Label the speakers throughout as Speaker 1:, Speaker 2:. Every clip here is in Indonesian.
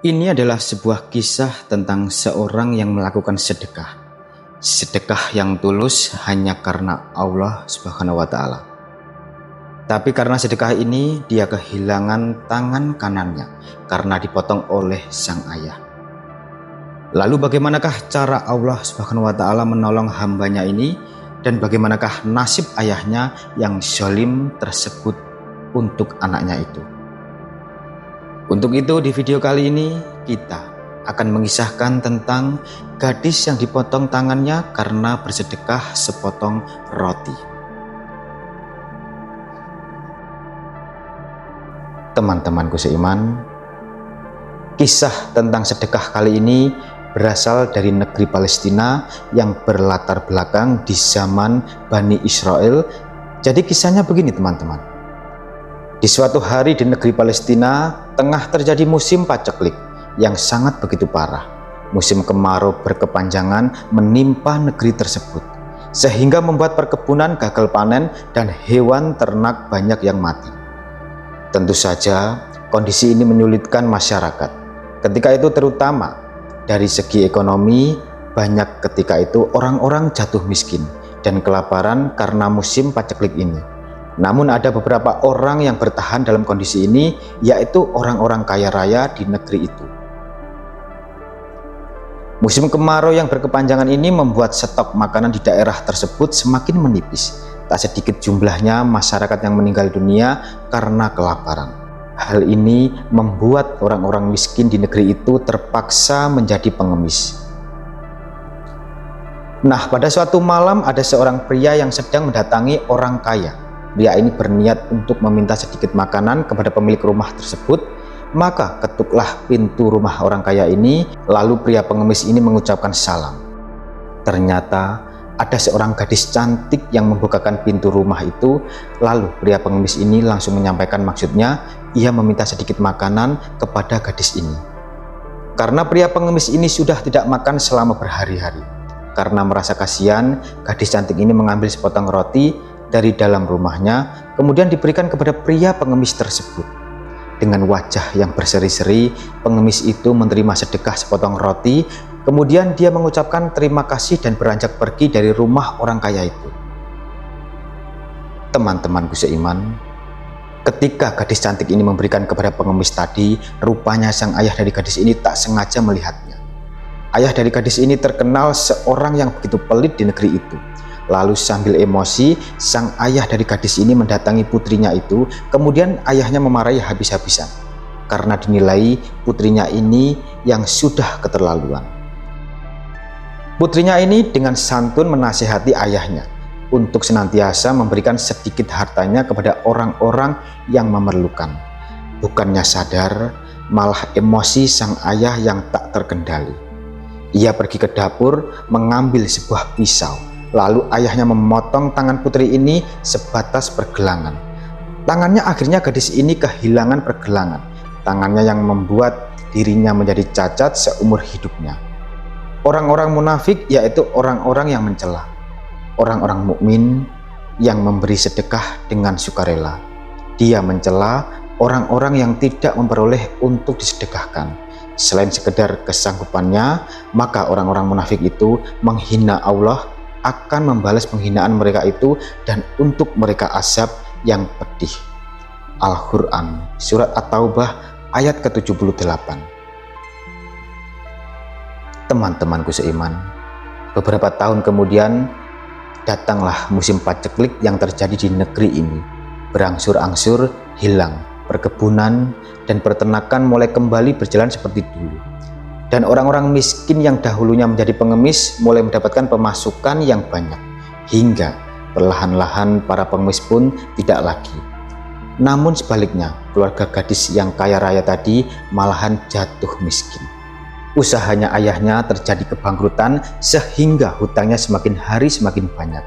Speaker 1: Ini adalah sebuah kisah tentang seorang yang melakukan sedekah. Sedekah yang tulus hanya karena Allah Subhanahu wa Ta'ala. Tapi karena sedekah ini, dia kehilangan tangan kanannya karena dipotong oleh sang ayah. Lalu bagaimanakah cara Allah Subhanahu wa Ta'ala menolong hambanya ini, dan bagaimanakah nasib ayahnya yang zalim tersebut untuk anaknya itu? Untuk itu di video kali ini kita akan mengisahkan tentang gadis yang dipotong tangannya karena bersedekah sepotong roti. Teman-temanku seiman, kisah tentang sedekah kali ini berasal dari negeri Palestina yang berlatar belakang di zaman Bani Israel. Jadi kisahnya begini teman-teman. Di suatu hari di negeri Palestina tengah terjadi musim paceklik yang sangat begitu parah. Musim kemarau berkepanjangan menimpa negeri tersebut, sehingga membuat perkebunan gagal panen dan hewan ternak banyak yang mati. Tentu saja kondisi ini menyulitkan masyarakat. Ketika itu terutama dari segi ekonomi, banyak ketika itu orang-orang jatuh miskin dan kelaparan karena musim paceklik ini. Namun ada beberapa orang yang bertahan dalam kondisi ini, yaitu orang-orang kaya raya di negeri itu. Musim kemarau yang berkepanjangan ini membuat stok makanan di daerah tersebut semakin menipis. Tak sedikit jumlahnya masyarakat yang meninggal dunia karena kelaparan. Hal ini membuat orang-orang miskin di negeri itu terpaksa menjadi pengemis. Nah, pada suatu malam ada seorang pria yang sedang mendatangi orang kaya. Pria ini berniat untuk meminta sedikit makanan kepada pemilik rumah tersebut. Maka ketuklah pintu rumah orang kaya ini, lalu pria pengemis ini mengucapkan salam. Ternyata ada seorang gadis cantik yang membukakan pintu rumah itu. Lalu pria pengemis ini langsung menyampaikan maksudnya, ia meminta sedikit makanan kepada gadis ini. Karena pria pengemis ini sudah tidak makan selama berhari-hari. Karena merasa kasihan, gadis cantik ini mengambil sepotong roti dari dalam rumahnya, kemudian diberikan kepada pria pengemis tersebut. Dengan wajah yang berseri-seri, pengemis itu menerima sedekah sepotong roti, kemudian dia mengucapkan terima kasih dan beranjak pergi dari rumah orang kaya itu. Teman-temanku seiman, ketika gadis cantik ini memberikan kepada pengemis tadi, rupanya sang ayah dari gadis ini tak sengaja melihatnya. Ayah dari gadis ini terkenal seorang yang begitu pelit di negeri itu. Lalu sambil emosi, sang ayah dari gadis ini mendatangi putrinya itu, kemudian ayahnya memarahi habis-habisan karena dinilai putrinya ini yang sudah keterlaluan. Putrinya ini dengan santun menasihati ayahnya untuk senantiasa memberikan sedikit hartanya kepada orang-orang yang memerlukan. Bukannya sadar, malah emosi sang ayah yang tak terkendali. Ia pergi ke dapur mengambil sebuah pisau. Lalu ayahnya memotong tangan putri ini sebatas pergelangan. Tangannya akhirnya gadis ini kehilangan pergelangan. Tangannya yang membuat dirinya menjadi cacat seumur hidupnya. Orang-orang munafik yaitu orang-orang yang mencela. Orang-orang mukmin yang memberi sedekah dengan sukarela. Dia mencela orang-orang yang tidak memperoleh untuk disedekahkan. Selain sekedar kesanggupannya, maka orang-orang munafik itu menghina Allah, akan membalas penghinaan mereka itu dan untuk mereka azab yang pedih. Al-Quran Surat At-Taubah ayat ke-78. Teman-temanku seiman, beberapa tahun kemudian datanglah musim paceklik yang terjadi di negeri ini. Berangsur-angsur hilang perkebunan dan peternakan mulai kembali berjalan seperti dulu. Dan orang-orang miskin yang dahulunya menjadi pengemis mulai mendapatkan pemasukan yang banyak, hingga perlahan-lahan para pengemis pun tidak lagi. Namun sebaliknya, keluarga gadis yang kaya raya tadi malahan jatuh miskin. Usahanya ayahnya terjadi kebangkrutan sehingga hutangnya semakin hari semakin banyak.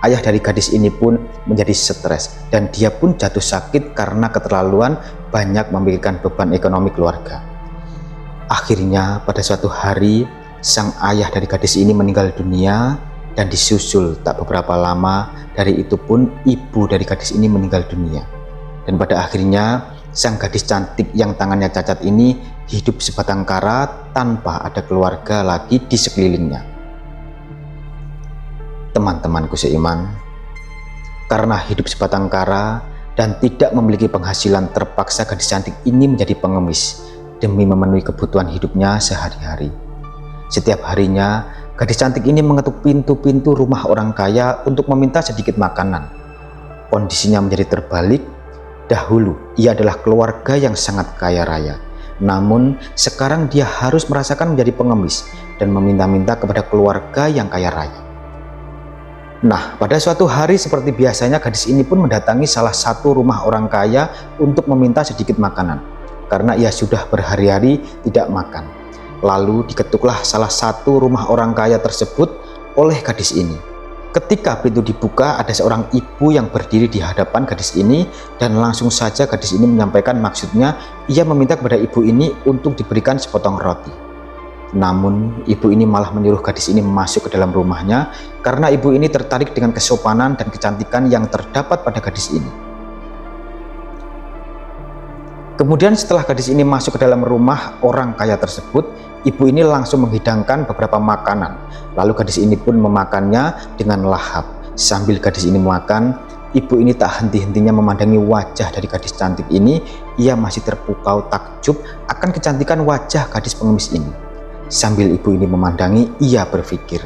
Speaker 1: Ayah dari gadis ini pun menjadi stres dan dia pun jatuh sakit karena keterlaluan banyak memikirkan beban ekonomi keluarga. Akhirnya pada suatu hari sang ayah dari gadis ini meninggal dunia dan disusul tak beberapa lama dari itu pun ibu dari gadis ini meninggal dunia. Dan pada akhirnya sang gadis cantik yang tangannya cacat ini hidup sebatang kara tanpa ada keluarga lagi di sekelilingnya. Teman-temanku seiman, karena hidup sebatang kara dan tidak memiliki penghasilan, terpaksa gadis cantik ini menjadi pengemis demi memenuhi kebutuhan hidupnya sehari-hari. Setiap harinya, gadis cantik ini mengetuk pintu-pintu rumah orang kaya untuk meminta sedikit makanan. Kondisinya menjadi terbalik. Dahulu, ia adalah keluarga yang sangat kaya raya. Namun, sekarang dia harus merasakan menjadi pengemis dan meminta-minta kepada keluarga yang kaya raya. Nah, pada suatu hari seperti biasanya, gadis ini pun mendatangi salah satu rumah orang kaya untuk meminta sedikit makanan, karena ia sudah berhari-hari tidak makan. Lalu diketuklah salah satu rumah orang kaya tersebut oleh gadis ini. Ketika pintu dibuka, ada seorang ibu yang berdiri di hadapan gadis ini, dan langsung saja gadis ini menyampaikan maksudnya. Ia meminta kepada ibu ini untuk diberikan sepotong roti. Namun ibu ini malah menyuruh gadis ini masuk ke dalam rumahnya karena ibu ini tertarik dengan kesopanan dan kecantikan yang terdapat pada gadis ini. Kemudian setelah gadis ini masuk ke dalam rumah orang kaya tersebut, ibu ini langsung menghidangkan beberapa makanan. Lalu gadis ini pun memakannya dengan lahap. Sambil gadis ini makan, ibu ini tak henti-hentinya memandangi wajah dari gadis cantik ini. Ia masih terpukau takjub akan kecantikan wajah gadis pengemis ini. Sambil ibu ini memandangi, ia berpikir,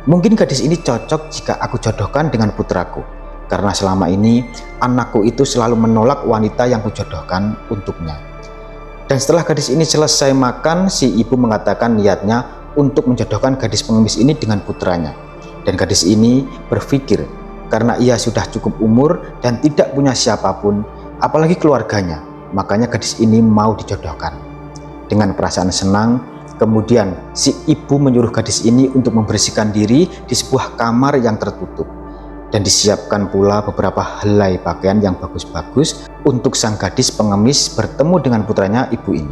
Speaker 1: mungkin gadis ini cocok jika aku jodohkan dengan putraku. Karena selama ini anakku itu selalu menolak wanita yang kujodohkan untuknya. Dan setelah gadis ini selesai makan, si ibu mengatakan niatnya untuk menjodohkan gadis pengemis ini dengan putranya. Dan gadis ini berpikir karena ia sudah cukup umur dan tidak punya siapapun, apalagi keluarganya, makanya gadis ini mau dijodohkan. Dengan perasaan senang, kemudian si ibu menyuruh gadis ini untuk membersihkan diri di sebuah kamar yang tertutup. Dan disiapkan pula beberapa helai pakaian yang bagus-bagus untuk sang gadis pengemis bertemu dengan putranya ibu ini.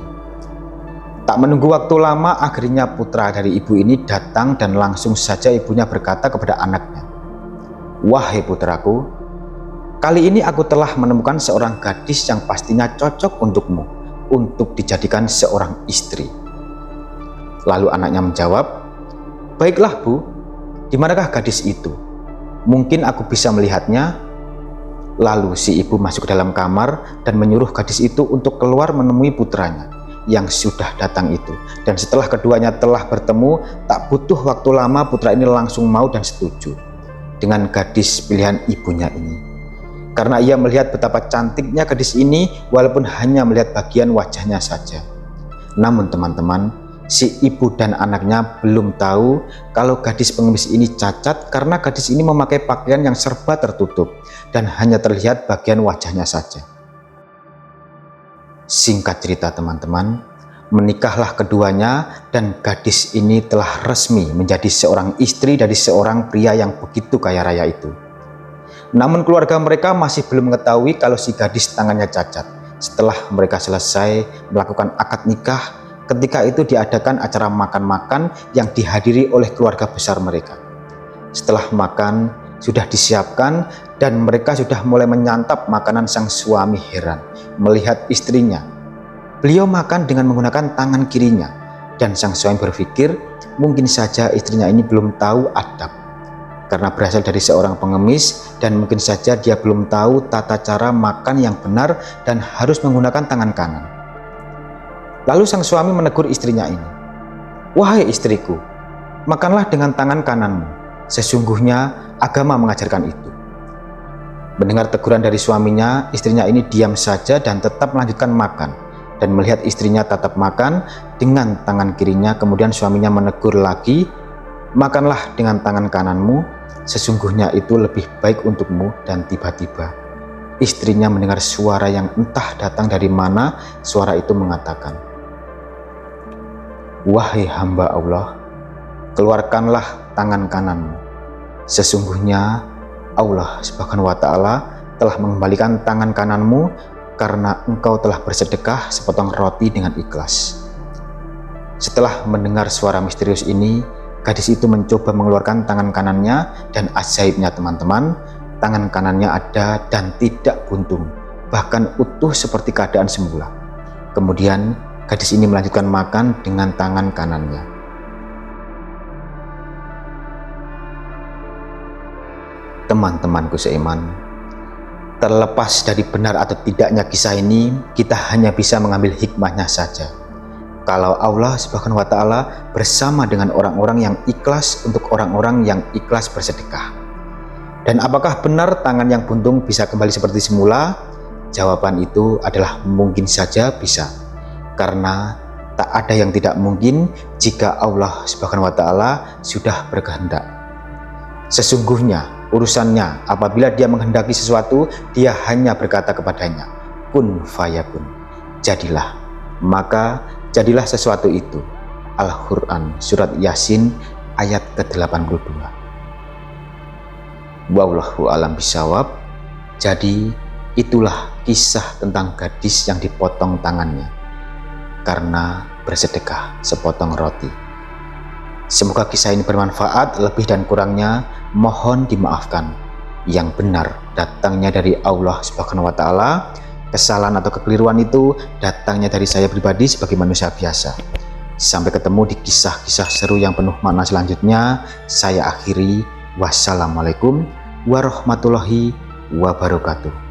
Speaker 1: Tak menunggu waktu lama, akhirnya putra dari ibu ini datang dan langsung saja ibunya berkata kepada anaknya, "Wahai putraku, kali ini aku telah menemukan seorang gadis yang pastinya cocok untukmu untuk dijadikan seorang istri." Lalu anaknya menjawab, "Baiklah Bu, di manakah gadis itu? Mungkin aku bisa melihatnya." Lalu si ibu masuk ke dalam kamar dan menyuruh gadis itu untuk keluar menemui putranya yang sudah datang itu. Dan setelah keduanya telah bertemu, tak butuh waktu lama putra ini langsung mau dan setuju dengan gadis pilihan ibunya ini. Karena ia melihat betapa cantiknya gadis ini walaupun hanya melihat bagian wajahnya saja. Namun teman-teman, si ibu dan anaknya belum tahu kalau gadis pengemis ini cacat karena gadis ini memakai pakaian yang serba tertutup dan hanya terlihat bagian wajahnya saja. Singkat cerita teman-teman, menikahlah keduanya dan gadis ini telah resmi menjadi seorang istri dari seorang pria yang begitu kaya raya itu. Namun keluarga mereka masih belum mengetahui kalau si gadis tangannya cacat. Setelah mereka selesai melakukan akad nikah, ketika itu diadakan acara makan-makan yang dihadiri oleh keluarga besar mereka. Setelah makan sudah disiapkan dan mereka sudah mulai menyantap makanan, sang suami heran melihat istrinya. Beliau makan dengan menggunakan tangan kirinya dan sang suami berpikir mungkin saja istrinya ini belum tahu adab karena berasal dari seorang pengemis dan mungkin saja dia belum tahu tata cara makan yang benar dan harus menggunakan tangan kanan. Lalu sang suami menegur istrinya ini, "Wahai istriku, makanlah dengan tangan kananmu. Sesungguhnya agama mengajarkan itu." Mendengar teguran dari suaminya, istrinya ini diam saja dan tetap melanjutkan makan. Dan melihat istrinya tetap makan dengan tangan kirinya, kemudian suaminya menegur lagi, "Makanlah dengan tangan kananmu, sesungguhnya itu lebih baik untukmu." Dan tiba-tiba istrinya mendengar suara yang entah datang dari mana. Suara itu mengatakan, "Wahai hamba Allah, keluarkanlah tangan kananmu. Sesungguhnya Allah Subhanahu wa Ta'ala telah mengembalikan tangan kananmu karena engkau telah bersedekah sepotong roti dengan ikhlas." Setelah mendengar suara misterius ini, gadis itu mencoba mengeluarkan tangan kanannya dan ajaibnya teman-teman, tangan kanannya ada dan tidak buntung. bahkan utuh seperti keadaan semula. Kemudian gadis ini melanjutkan makan dengan tangan kanannya. Teman-temanku seiman, terlepas dari benar atau tidaknya kisah ini, kita hanya bisa mengambil hikmahnya saja. Kalau Allah Subhanahu wa Ta'ala bersama dengan orang-orang yang ikhlas untuk orang-orang yang ikhlas bersedekah. Dan apakah benar tangan yang buntung bisa kembali seperti semula? Jawaban itu adalah mungkin saja bisa. Karena tak ada yang tidak mungkin jika Allah Subhanahu wa Ta'ala sudah berkehendak. Sesungguhnya urusannya apabila dia menghendaki sesuatu, dia hanya berkata kepadanya, kun fayakun, jadilah, maka jadilah sesuatu itu. Al-Quran surat Yasin ayat ke-82. Wallahu a'lam bishawab. Jadi itulah kisah tentang gadis yang dipotong tangannya karena bersedekah sepotong roti. Semoga kisah ini bermanfaat, lebih dan kurangnya mohon dimaafkan. Yang benar datangnya dari Allah Subhanahu wa Ta'ala, kesalahan atau kekeliruan itu datangnya dari saya pribadi sebagai manusia biasa. Sampai ketemu di kisah-kisah seru yang penuh makna selanjutnya. Saya akhiri, wassalamualaikum warahmatullahi wabarakatuh.